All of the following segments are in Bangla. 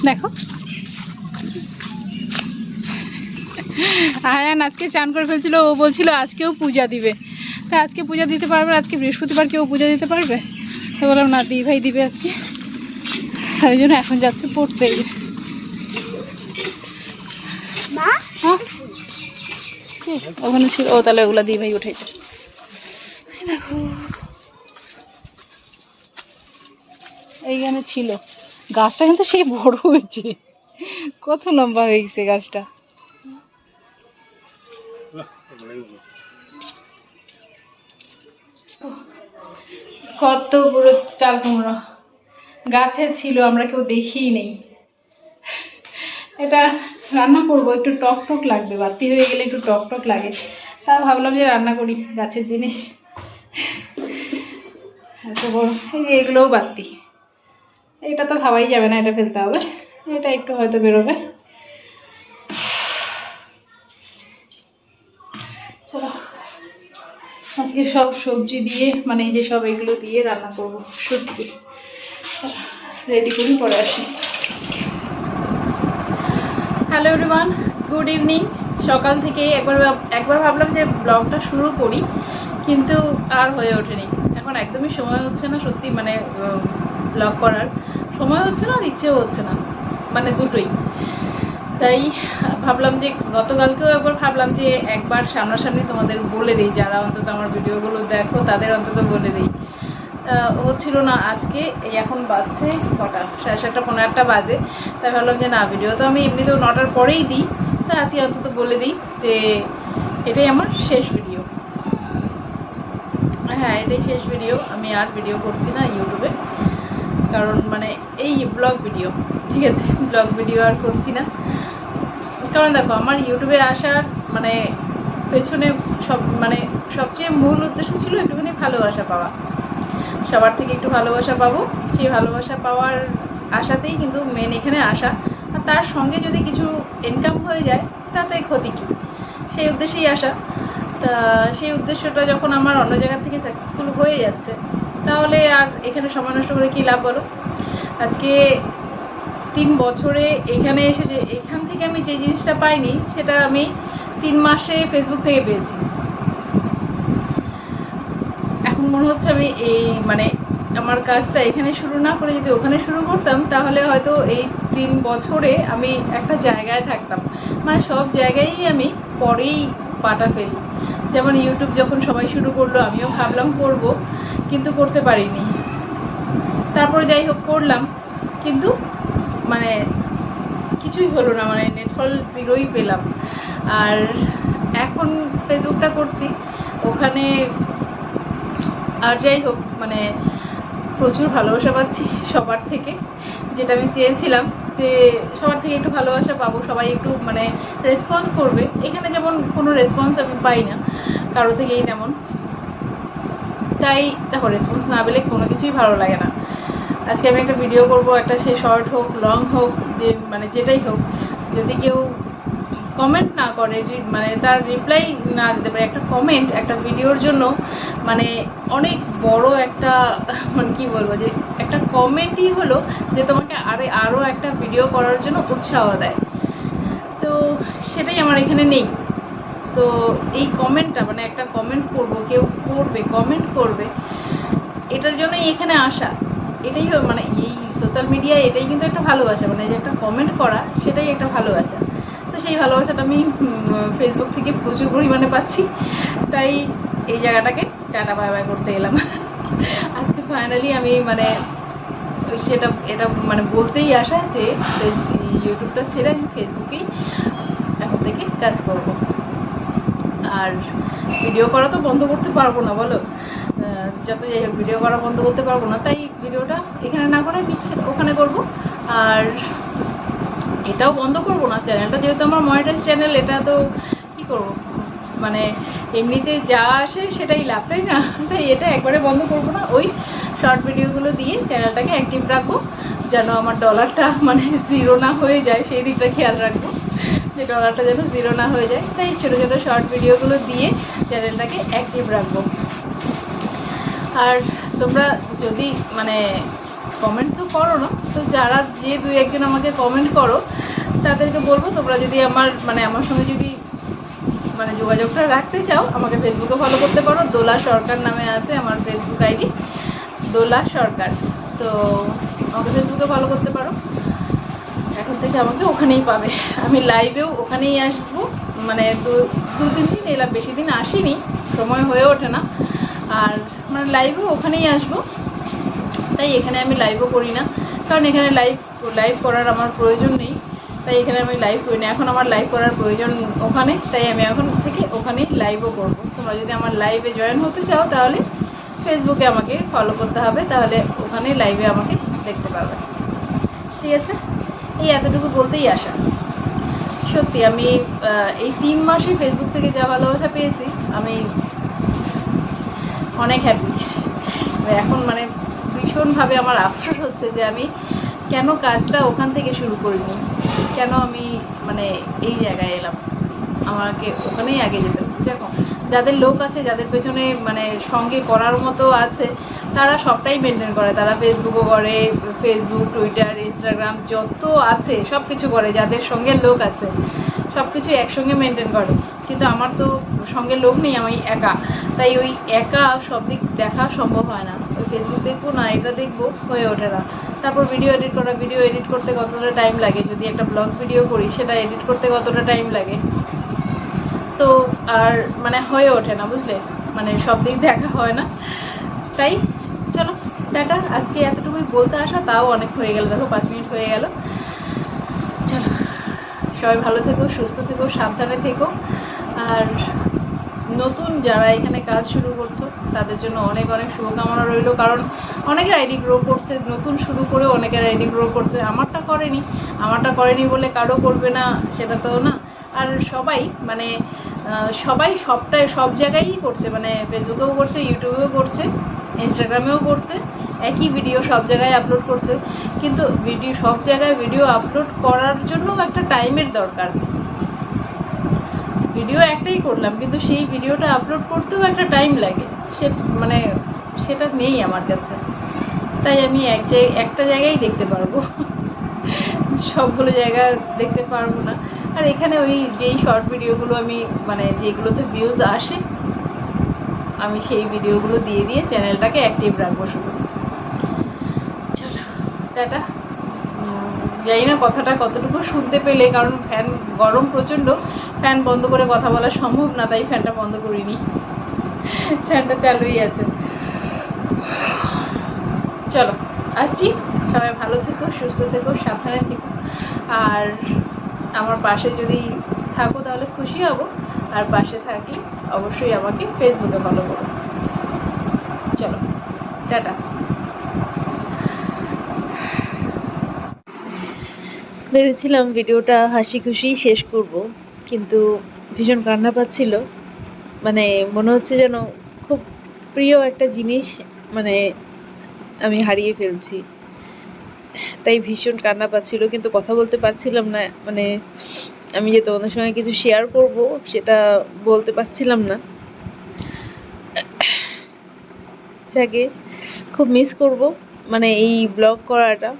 দেখো আয়ান আজকে চান করে ফেলছিল, ও বলছিল আজকেও পূজা দিবে। তা আজকে পূজা দিতে পারবে? আজকে বৃহস্পতিবার, কেউ পূজা দিতে পারবে? তো বললাম না, দি ভাই দিবে আজকে। ওই জন্য এখন যাচ্ছে পড়তে। ওখানে ছিল, ও তাহলে ওগুলো দি ভাই উঠেছে। দেখো এইখানে ছিল গাছটা, কিন্তু সেই বড় হয়েছে, কত লম্বা হয়ে গেছে গাছটা। কত বড় চাল কুমড়া গাছে ছিল, আমরা কেউ দেখিই নেই। এটা রান্না করবো, একটু টক টক লাগবে, বাতি হয়ে গেলে একটু টক টক লাগে। তাও ভাবলাম যে রান্না করি, গাছের জিনিস এত বড়। এই যে এগুলোও বাতি, এটা তো খাওয়াই যাবে না, এটা ফেলতে হবে। এটা একটু হয়তো বেরোবে। চলো আজকে সব সবজি দিয়ে, মানে এই যে সব এগুলো দিয়ে রান্না করবো সত্যি। রেডি করি, পরে আসি। Hello everyone, good evening. সকাল থেকে একবার ভাবলাম যে ব্লগটা শুরু করি, কিন্তু আর হয়ে ওঠেনি। এখন একদমই সময় হচ্ছে না, সত্যি মানে ব্লগ করার সময় হচ্ছে না, আর ইচ্ছেও হচ্ছে না, মানে দুটোই। তাই ভাবলাম যে গতকালকেও একবার ভাবলাম যে একবার সামনাসামনি তোমাদের বলে দিই, যারা অন্তত আমার ভিডিওগুলো দেখো তাদের অন্তত বলে দিই। হচ্ছিল না আজকে। এই এখন বাজছে কটা, 7:30 পৌনে 8টা বাজে। তাই ভাবলাম যে না, ভিডিও তো আমি এমনিতেও 9টার পরেই দিই, তা আজকে অন্তত বলে দিই যে এটাই আমার শেষ ভিডিও। হ্যাঁ, এটাই শেষ ভিডিও। আমি আর ভিডিও করছি না ইউটিউবে, কারণ মানে এই ব্লগ ভিডিও, ঠিক আছে, ব্লগ ভিডিও আর করছি না। কারণ দেখো, আমার ইউটিউবে আসার মানে পেছনে মানে সবচেয়ে মূল উদ্দেশ্য ছিল একটুখানি ভালোবাসা পাওয়া, সবার থেকে একটু ভালোবাসা পাবো। সেই ভালোবাসা পাওয়ার আশাতেই কিন্তু মেন এখানে আসা। আর তার সঙ্গে যদি কিছু ইনকাম হয়ে যায় তাতে ক্ষতি কী, সেই উদ্দেশ্যেই আসা। তা সেই উদ্দেশ্যটা যখন আমার অন্য জায়গা থেকে সাকসেসফুল হয়ে যাচ্ছে, তাহলে আর এখানে সময় নষ্ট করে কী লাভ বলো। আজকে 3 বছরে এখানে এসে যে এখান থেকে আমি যে জিনিসটা পাইনি, সেটা আমি 3 মাসে ফেসবুক থেকে পেয়েছি। এখন মনে হচ্ছে আমি এই মানে আমার কাজটা এখানে শুরু না করে যদি ওখানে শুরু করতাম, তাহলে হয়তো এই 3 বছরে আমি একটা জায়গায় থাকতাম। মানে সব জায়গায়ই আমি পরেই পাটা ফেলি। যেমন ইউটিউব যখন সবাই শুরু করলো, আমিও ভাবলাম করব, কিন্তু করতে পারিনি। তারপরে যাই হোক করলাম, কিন্তু মানে কিছুই হলো না, মানে নেটফল 0ই পেলাম। আর এখন ফেসবুকটা করছি, ওখানে আর যাই হোক মানে প্রচুর ভালোবাসা পাচ্ছি সবার থেকে, যেটা আমি চেয়েছিলাম যে সবার থেকে একটু ভালোবাসা পাবো, সবাই একটু মানে রেসপন্স করবে। এখানে যেমন কোনো রেসপন্স আমি পাই না কারো থেকেই তেমন। তাই দেখো, রেসপন্স না পেলে কোনো কিছুই ভালো লাগে না। আজকে আমি একটা ভিডিও করব, একটা সে শর্ট হোক লং হোক, যে মানে যেটাই হোক, যদি কেউ কমেন্ট না করে, মানে তার রিপ্লাই না দিতে পারে, একটা কমেন্ট একটা ভিডিওর জন্য মানে অনেক বড় একটা, মানে কী বলবো, যে একটা কমেন্টই হলো যে তোমাকে আরও একটা ভিডিও করার জন্য উৎসাহ দেয়। তো সেটাই আমার এখানে নেই। তো এই কমেন্টটা, মানে একটা কমেন্ট করব, কেউ করবে, কমেন্ট করবে, এটার জন্যই এখানে আসা। এটাই মানে এই সোশ্যাল মিডিয়ায় এটাই কিন্তু একটা ভালোবাসা, মানে যে একটা কমেন্ট করা, সেটাই একটা ভালোবাসা। তো সেই ভালোবাসাটা আমি ফেসবুক থেকে প্রচুর পরিমাণে পাচ্ছি। তাই এই জায়গাটাকে টাটা বাই বাই করতে এলাম। আজকে ফাইনালি আমি মানে এটা মানে বলতেই আসা যে ইউটিউবটা ছেড়ে আমি ফেসবুকেই এখন থেকে কাজ করব। আর ভিডিও করা তো বন্ধ করতে পারবো না, বলো, যত যাই হোক ভিডিও করা বন্ধ করতে পারবো না। তাই ভিডিওটা এখানে না করে আমি ওখানে করব। আর এটাও বন্ধ করব না, চ্যানেলটা যেহেতু আমার মনিটাইজ চ্যানেল, এটা তো কী করবো, মানে এমনিতে যা আসে সেটাই লাভ, তাই না? তাই এটা একবারে বন্ধ করব না। ওই শর্ট ভিডিওগুলো দিয়ে চ্যানেলটাকে অ্যাক্টিভ রাখবো, যেন আমার ডলারটা মানে 0 না হয়ে যায়, সেই দিকটা খেয়াল রাখবো, যে ডলারটা যেন 0 না হয়ে যায়। তাই ছোটো ছোটো শর্ট ভিডিওগুলো দিয়ে চ্যানেলটাকে অ্যাক্টিভ রাখবো। আর তোমরা যদি মানে কমেন্ট তো করো না, তো যারা যে 2-1 জন আমাকে কমেন্ট করো তাদেরকে বলবো তোমরা যদি আমার সঙ্গে যদি যোগাযোগটা রাখতে চাও, আমাকে ফেসবুকে ফলো করতে পারো। দোলা সরকার নামে আছে আমার ফেসবুক আইডি, দোলা সরকার। তো আমাকে ফেসবুকে ফলো করতে পারো। এখন থেকে আমাকে ওখানেই পাবে। আমি লাইভেও ওখানেই আসবো, 2-3 দিন এলাম, বেশি দিন আসিনি, সময় হয়ে ওঠে না। আর লাইভেও ওখানেই আসবো, তাই এখানে আমি লাইভও করি না, কারণ এখানে লাইভ করার আমার প্রয়োজন নেই, তাই এখানে আমি লাইভ করি না। এখন আমার লাইভ করার প্রয়োজন ওখানে, তাই আমি এখন থেকে ওখানেই লাইভও করবো। তোমরা যদি আমার লাইভে জয়েন হতে চাও তাহলে ফেসবুকে আমাকে ফলো করতে হবে, তাহলে ওখানে লাইভে আমাকে দেখতে পাবে। ঠিক আছে, এই এতটুকু বলতেই আসা। সত্যি আমি এই 3 মাসে ফেসবুক থেকে যা ভালোবাসা পেয়েছি, আমি অনেক হ্যাপি। এখন ভীষণভাবে আমার আফসোস হচ্ছে যে আমি কেন কাজটা ওখান থেকে শুরু করিনি, কেন আমি এই জায়গায় এলাম। আমাকে ওখানেই আগে যেতে হবে। দেখো, যাদের লোক আছে, যাদের পেছনে সঙ্গে করার মতো আছে, তারা সবটাই মেনটেন করে। তারা ফেসবুকও করে, ফেসবুক, টুইটার, ইনস্টাগ্রাম যত আছে সব কিছু করে। যাদের সঙ্গে লোক আছে সব কিছু একসঙ্গে মেনটেন করে, কিন্তু আমার তো সঙ্গে লোক নেই, আমি একা। তাই ওই একা সব দিক দেখা সম্ভব হয় না। ওই ফেসবুক দেখবো না, এটা দেখবো, হয়ে ওঠে না। তারপর ভিডিও এডিট করতে কতটা টাইম লাগে, যদি একটা ব্লগ ভিডিও করি সেটা এডিট করতে কতটা টাইম লাগে, তো আর হয়ে ওঠে না, বুঝলে, সব দিক দেখা হয় না। তাই চলো টাটা, আজকে এতটুকুই বলতে আসা, তাও অনেক হয়ে গেল, দেখো 5 মিনিট হয়ে গেল। চলো, সবাই ভালো থেকো, সুস্থ থেকো, সাবধানে থেকো। আর নতুন যারা এখানে কাজ শুরু করছো তাদের জন্য অনেক অনেক শুভকামনা রইল, কারণ অনেকের আইডি গ্রো করছে, নতুন শুরু করে অনেকের আইডি গ্রো করছে। আমারটা করেনি বলে কারো করবে না সেটা তো না। আর সবাই সব জায়গায়ই করছে, ফেসবুকেও করছে, ইউটিউবেও করছে, ইনস্টাগ্রামেও করছে, একই ভিডিও সব জায়গায় আপলোড করছে। কিন্তু সব জায়গায় ভিডিও আপলোড করার জন্য একটা টাইমের দরকার। ভিডিও একটাই করলাম, কিন্তু সেই ভিডিওটা আপলোড করতেও একটা টাইম লাগে, সেটা নেই আমার কাছে। তাই আমি একটা জায়গায় দেখতে পারবো, সবগুলো জায়গা দেখতে পারবো না। আর এখানে যেই শর্ট ভিডিওগুলো আমি যেগুলোতে ভিউজ আসে, আমি সেই ভিডিওগুলো দিয়ে চ্যানেলটাকে অ্যাক্টিভ রাখবো শুধু। চলো টাটা। জানি না কথাটা কতটুকু শুনতে পেলে, কারণ গরম প্রচণ্ড, ফ্যান বন্ধ করে কথা বলা সম্ভব না, তাই ফ্যানটা বন্ধ করিনি, ফ্যানটা চালুই আছে। চলো আসছি, সবাই ভালো থেকো, সুস্থ থেকো, সাবধানে থেকো। আর আমার পাশে যদি থাকো তাহলে খুশি হব, আর পাশে থাকলে অবশ্যই আমাকে ফেসবুকে ফলো করো। চলো টাটা। ভেবেছিলাম ভিডিওটা হাসি খুশি শেষ করব, কিন্তু ভীষণ কান্না পাচ্ছিল। মনে হচ্ছে যেন খুব প্রিয় একটা জিনিস আমি হারিয়ে ফেলছি, তাই ভীষণ কান্না পাচ্ছিল, কিন্তু কথা বলতে পারছিলাম না। আমি যে তোমাদের সঙ্গে কিছু শেয়ার করব সেটা বলতে পারছিলাম না। যাকে খুব মিস করব, এই ব্লগ করাটা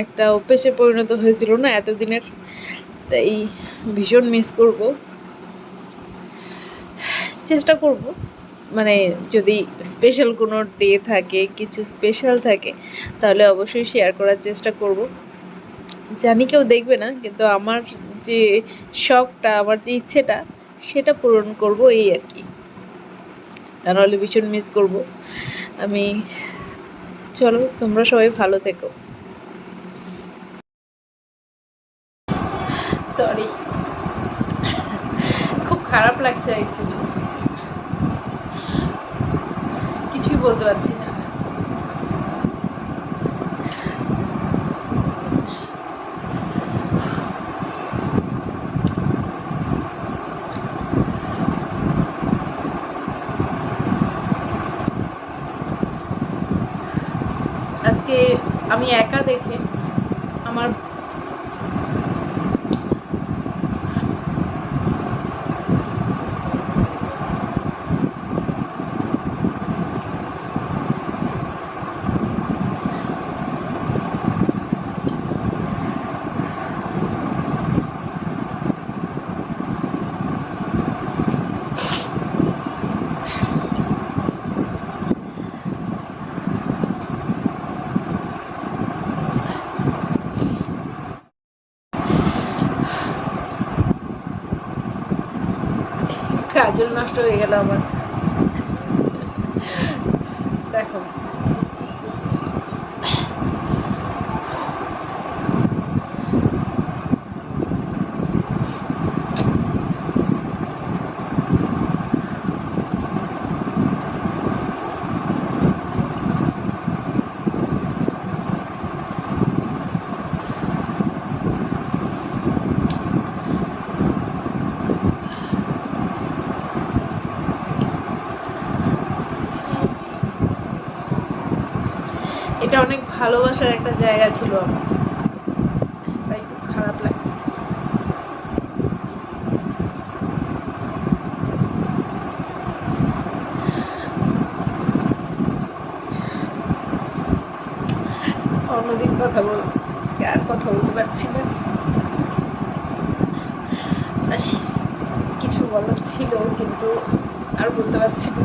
একটা অভ্যেসে পরিণত হয়েছিল না এতদিনের, তাই ভীষণ মিস করব। চেষ্টা করব যদি স্পেশাল কোনো ডে থাকে, কিছু স্পেশাল থাকে, তাহলে অবশ্যই শেয়ার করার চেষ্টা করব। জানি কেউ দেখবে না, কিন্তু আমার যে শখটা, আমার যে ইচ্ছেটা, সেটা পূরণ করব, এই আর কি। তা নাহলে ভীষণ মিস করব আমি। চলো, তোমরা সবাই ভালো থেকো। সরি, খুব খারাপ লাগছে অ্যাকচুয়ালি, কিছুই বলতে পারছি না। আজকে আমি একা দেখে আমার কাজল নষ্ট হয়ে গেল আমার। দেখো এটা অনেক ভালোবাসার একটা জায়গা ছিল আমার, তাই খুব খারাপ লাগছে। অন্যদিন কথা বলবো, আজকে আর কথা বলতে পারছি না। কিছু বলার ছিল কিন্তু আর বলতে পারছি না।